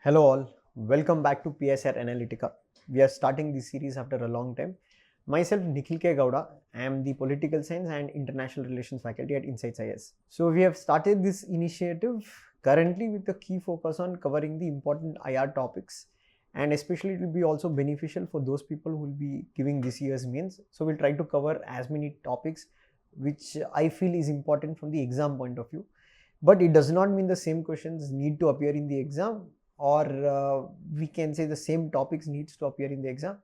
Hello all, welcome back to PSIR Analytica. We are starting this series after a long time. Myself Nikhil Gowda, I am the Political Science and International Relations faculty at InsightsIAS. So we have started this initiative currently with a key focus on covering the important IR topics, and especially it will be also beneficial for those people who will be giving this year's mains. So we'll try to cover as many topics which I feel is important from the exam point of view. But it does not mean the same questions need to appear in the exam, or we can say the same topics needs to appear in the exam,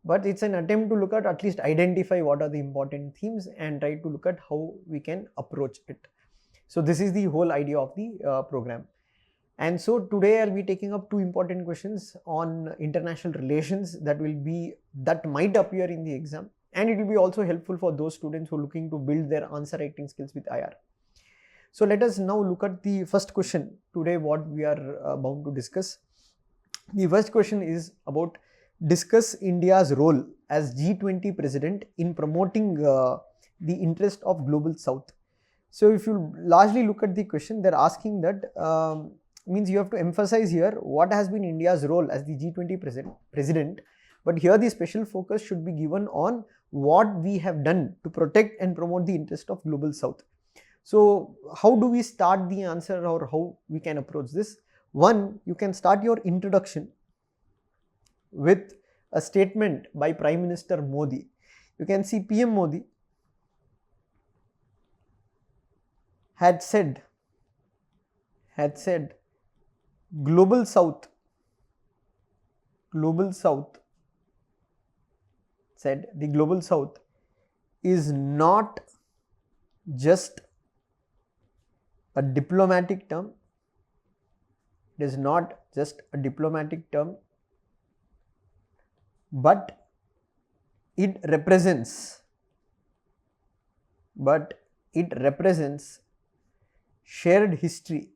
but it's an attempt to look at least identify what are the important themes and try to look at how we can approach it. So this is the whole idea of the program. And so today I'll be taking up two important questions on international relations that might appear in the exam, and it will be also helpful for those students who are looking to build their answer writing skills with IR. So let us now look at the first question today, what we are bound to discuss. The first question is about discuss India's role as G20 president in promoting the interest of Global South. So if you largely look at the question, they're asking that means you have to emphasize here what has been India's role as the G20 president, but here the special focus should be given on what we have done to protect and promote the interest of Global South. So how do we start the answer, or how we can approach this? One, you can start your introduction with a statement by Prime Minister Modi. You can see PM Modi had said Global South said the Global South is not just a diplomatic term. It is not just a diplomatic term, but it represents shared history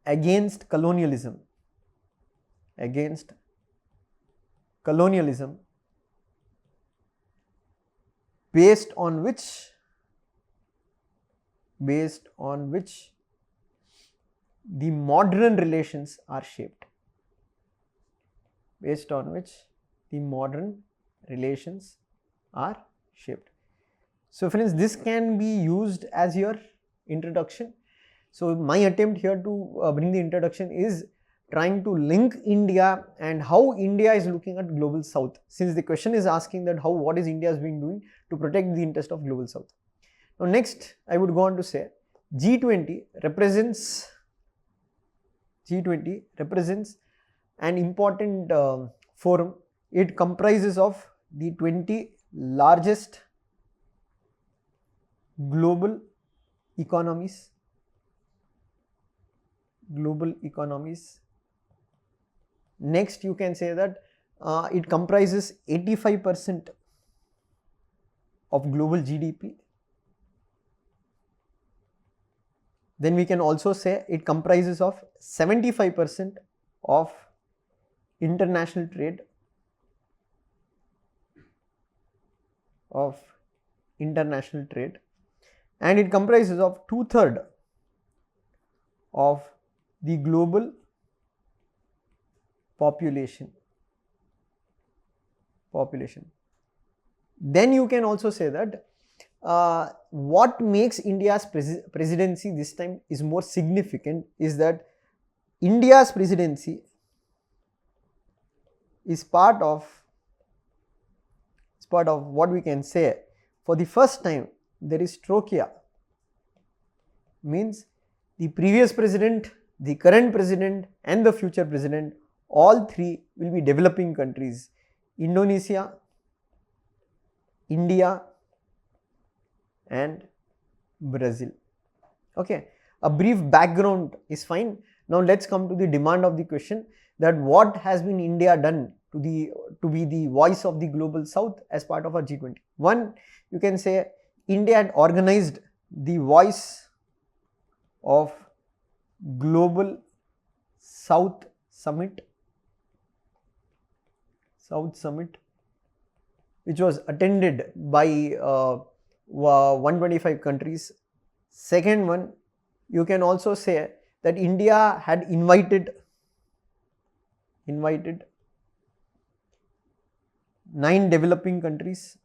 against colonialism, based on which the modern relations are shaped. So friends, this can be used as your introduction. So my attempt here to bring the introduction is trying to link India and how India is looking at Global South, since the question is asking that what is India has been doing to protect the interest of Global South. Now next, I would go on to say G20 represents an important forum. It comprises of the 20 largest global economies. Next, you can say that it comprises 85% of global GDP. Then we can also say it comprises of 75% of international trade, and it comprises of 2/3 of the global population. Then you can also say that what makes India's presidency this time is more significant is that India's presidency is part of what we can say, for the first time there is troika, means the previous president, the current president and the future president, all three will be developing countries: Indonesia, India and Brazil. Okay, a brief background is fine. Now let's come to the demand of the question, that what has been India done to be the voice of the Global South as part of our G20. One, you can say India had organized the Voice of Global South Summit, which was attended by 125 countries. Second one, you can also say that India had invited 9 developing countries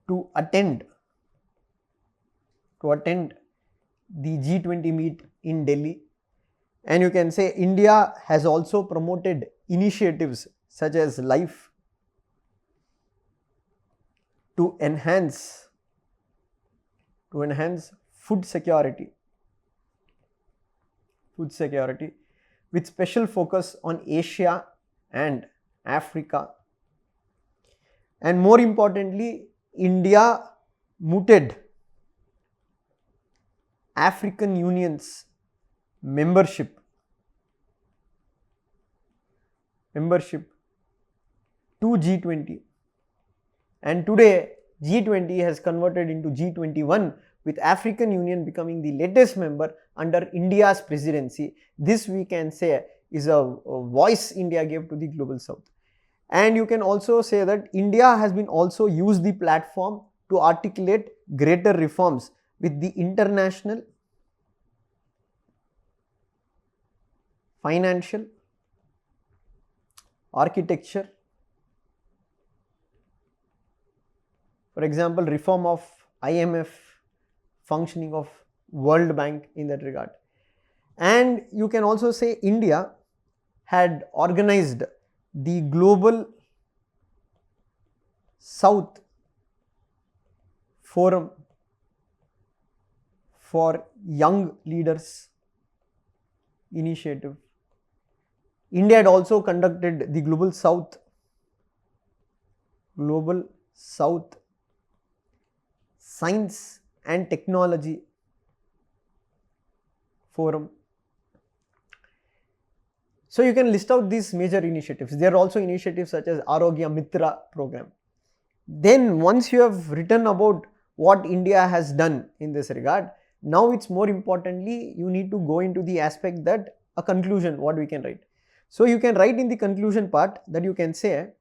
to attend the G20 meet in Delhi. And you can say India has also promoted initiatives such as LIFE to enhance food security with special focus on Asia and Africa. And more importantly, India mooted African Union's membership to G20, and today G20 has converted into G21, with African Union becoming the latest member under India's presidency. This we can say is a voice India gave to the global south. And you can also say that India has been also used the platform to articulate greater reforms with the international financial architecture. For example, reform of IMF, functioning of World Bank in that regard. And you can also say India had organized the Global South Forum for Young Leaders initiative. India had also conducted the Global South Science and Technology Forum. So you can list out these major initiatives. There are also initiatives such as Arogya Mitra program. Then once you have written about what India has done in this regard, now it's more importantly you need to go into the aspect that a conclusion, what we can write. So you can write in the conclusion part that you can say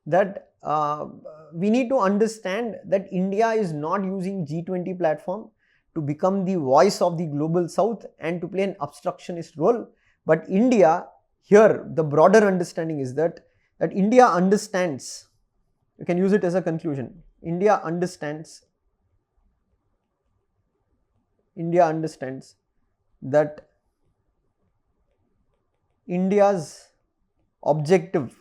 that we need to understand that India is not using G20 platform to become the voice of the global south and to play an obstructionist role, but India, here the broader understanding is that India understands, you can use it as a conclusion, India understands that India's objective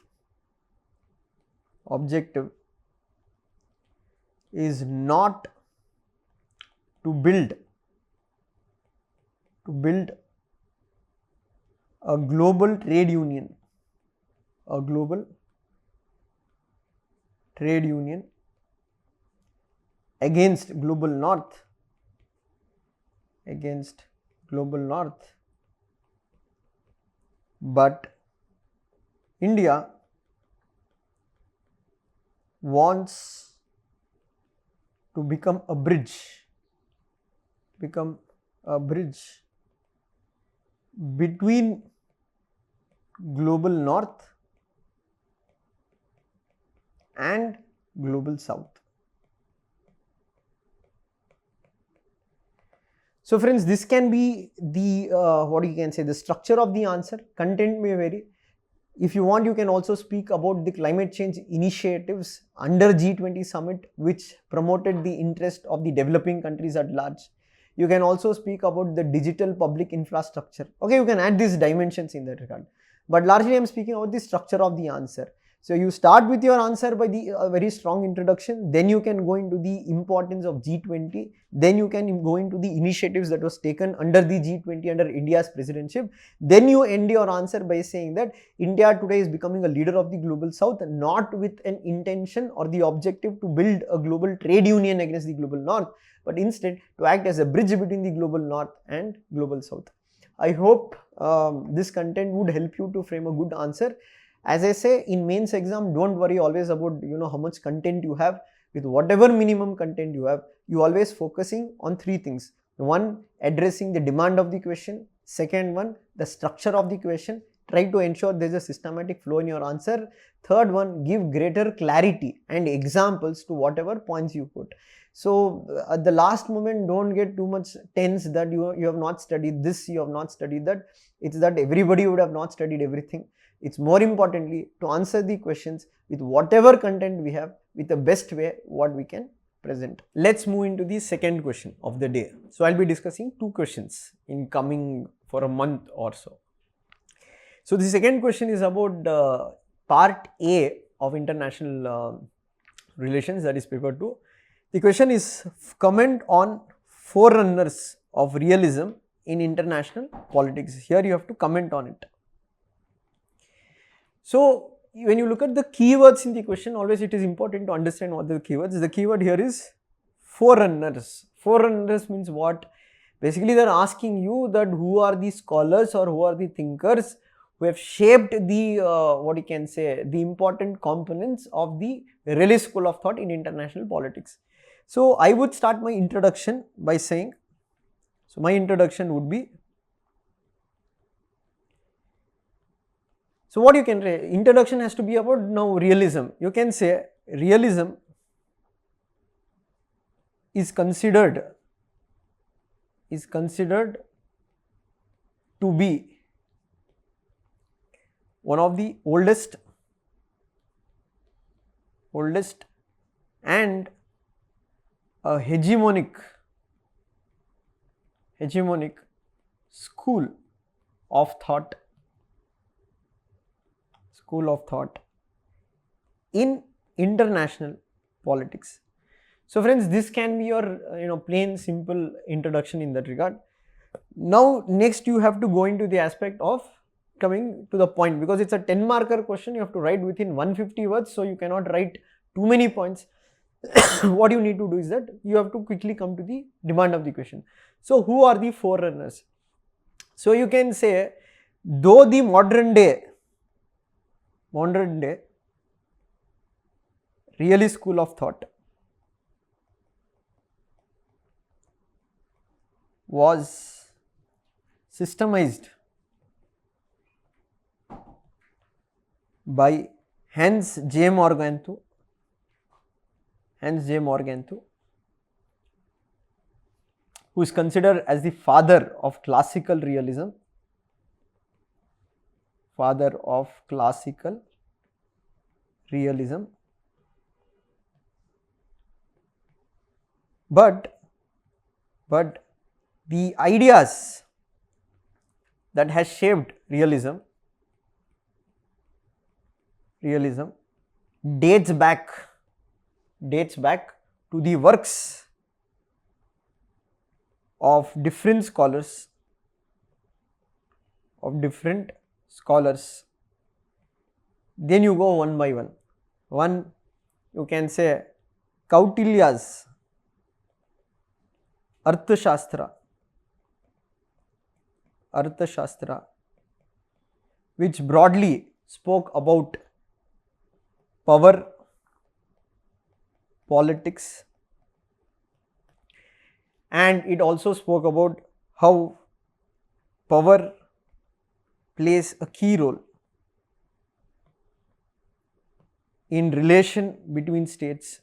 is not to build a global trade union, against global north, but India wants to become a bridge between global north and global south. So friends, this can be the what you can say, the structure of the answer. Content may vary. If you want, you can also speak about the climate change initiatives under G20 summit which promoted the interest of the developing countries at large. You can also speak about the digital public infrastructure. Okay, you can add these dimensions in that regard. But largely I am speaking about the structure of the answer. So you start with your answer by the very strong introduction, then you can go into the importance of G20, then you can go into the initiatives that was taken under the G20 under India's presidency. Then you end your answer by saying that India today is becoming a leader of the global south, not with an intention or the objective to build a global trade union against the global north, but instead to act as a bridge between the global north and global south. I hope this content would help you to frame a good answer. As I say, in mains exam, don't worry always about how much content you have. With whatever minimum content you have, you always focusing on 3 things. One, addressing the demand of the question. Second one, the structure of the question. try to ensure there is a systematic flow in your answer. Third one, give greater clarity and examples to whatever points you put. So at the last moment, don't get too much tense that you have not studied this, you have not studied that. It's that everybody would have not studied everything. It's more importantly to answer the questions with whatever content we have, with the best way what we can present. Let's move into the second question of the day. So I'll be discussing two questions in coming for a month or so. So the second question is about part A of international relations, that is paper 2. The question is comment on forerunners of realism in international politics. Here you have to comment on it. So when you look at the keywords in the question, always it is important to understand what the keywords. The keyword here is forerunners. Forerunners means what? Basically they are asking you that who are the scholars or who are the thinkers who have shaped the what you can say, the important components of the realist school of thought in international politics. So I would start my introduction by saying, so my introduction would be, so what you can say, introduction has to be about now realism. You can say realism is considered to be one of the oldest and a hegemonic school of thought in international politics. So friends, this can be your plain simple introduction in that regard. Now next you have to go into the aspect of coming to the point, because it's a 10 marker question. You have to write within 150 words, so you cannot write too many points. What you need to do is that you have to quickly come to the demand of the question. So who are the forerunners? So you can say, though the modern day realist school of thought was systemized by Hans J. Morgenthau, who is considered as the father of classical realism, but the ideas that has shaped realism dates back to the works of different scholars. Then you go one by one. One, you can say Kautilya's Arthashastra, which broadly spoke about power, politics, and it also spoke about how power plays a key role in relation between states.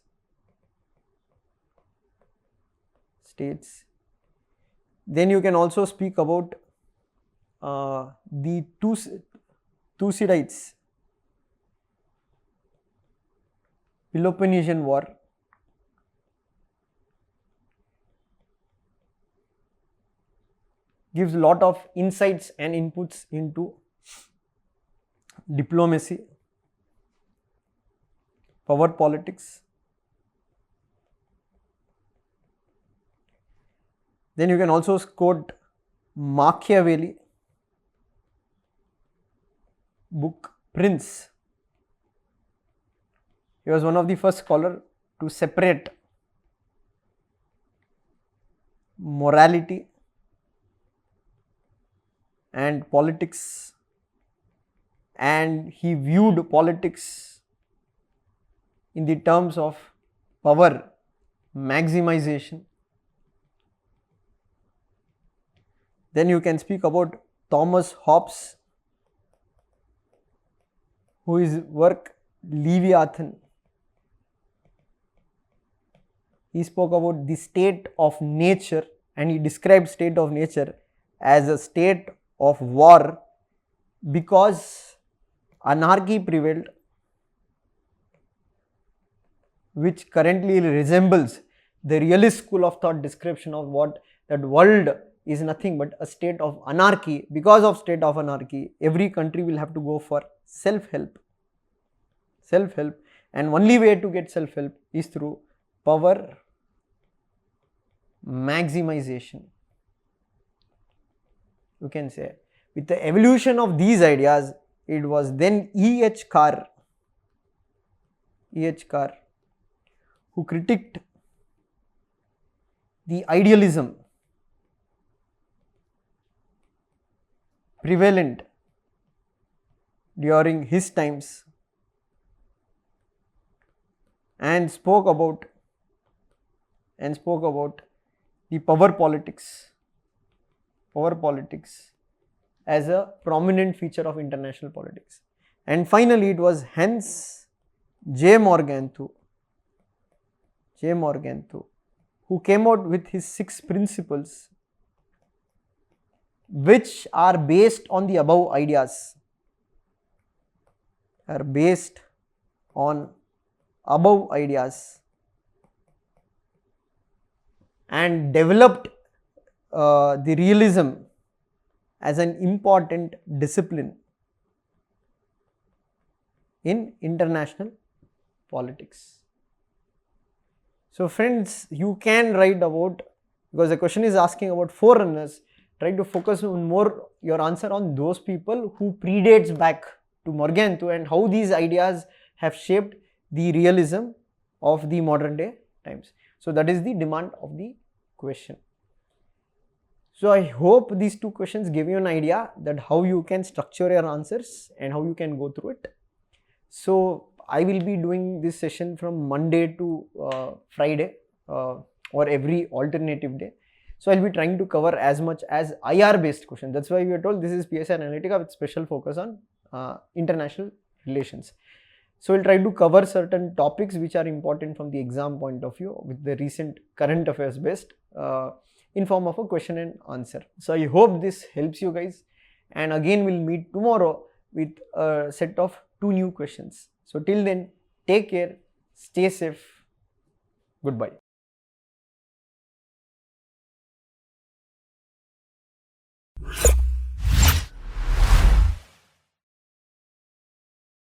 Then you can also speak about the Thucydides Peloponnesian War, gives a lot of insights and inputs into diplomacy, power politics. Then you can also quote Machiavelli book Prince. He was one of the first scholars to separate morality and politics, and he viewed politics in the terms of power maximization. Then you can speak about Thomas Hobbes, who is work Leviathan. He spoke about the state of nature, and he described state of nature as a state of war because anarchy prevailed, which currently resembles the realist school of thought description of what that world is nothing but a state of anarchy. Because of state of anarchy, every country will have to go for self-help, and only way to get self-help is through power maximization. You can say with the evolution of these ideas, it was then E.H. Carr who critiqued the idealism prevalent during his times and spoke about the power politics as a prominent feature of international politics. And finally, it was hence J. Morgenthau who came out with his 6 principles, which are based on the above ideas, and developed the realism as an important discipline in international politics. So friends, you can write about, because the question is asking about forerunners, try to focus on more your answer on those people who predates back to Morgenthau and how these ideas have shaped the realism of the modern day times. So that is the demand of the question. So I hope these 2 questions give you an idea that how you can structure your answers and how you can go through it. So I will be doing this session from Monday to Friday or every alternative day. So I'll be trying to cover as much as IR based questions. That's why we are told this is PSIR Analytica with special focus on international relations. So we'll try to cover certain topics which are important from the exam point of view with the recent current affairs based in form of a question and answer. So I hope this helps you guys, and again we'll meet tomorrow with a set of 2 new questions. So till then, take care, stay safe, goodbye.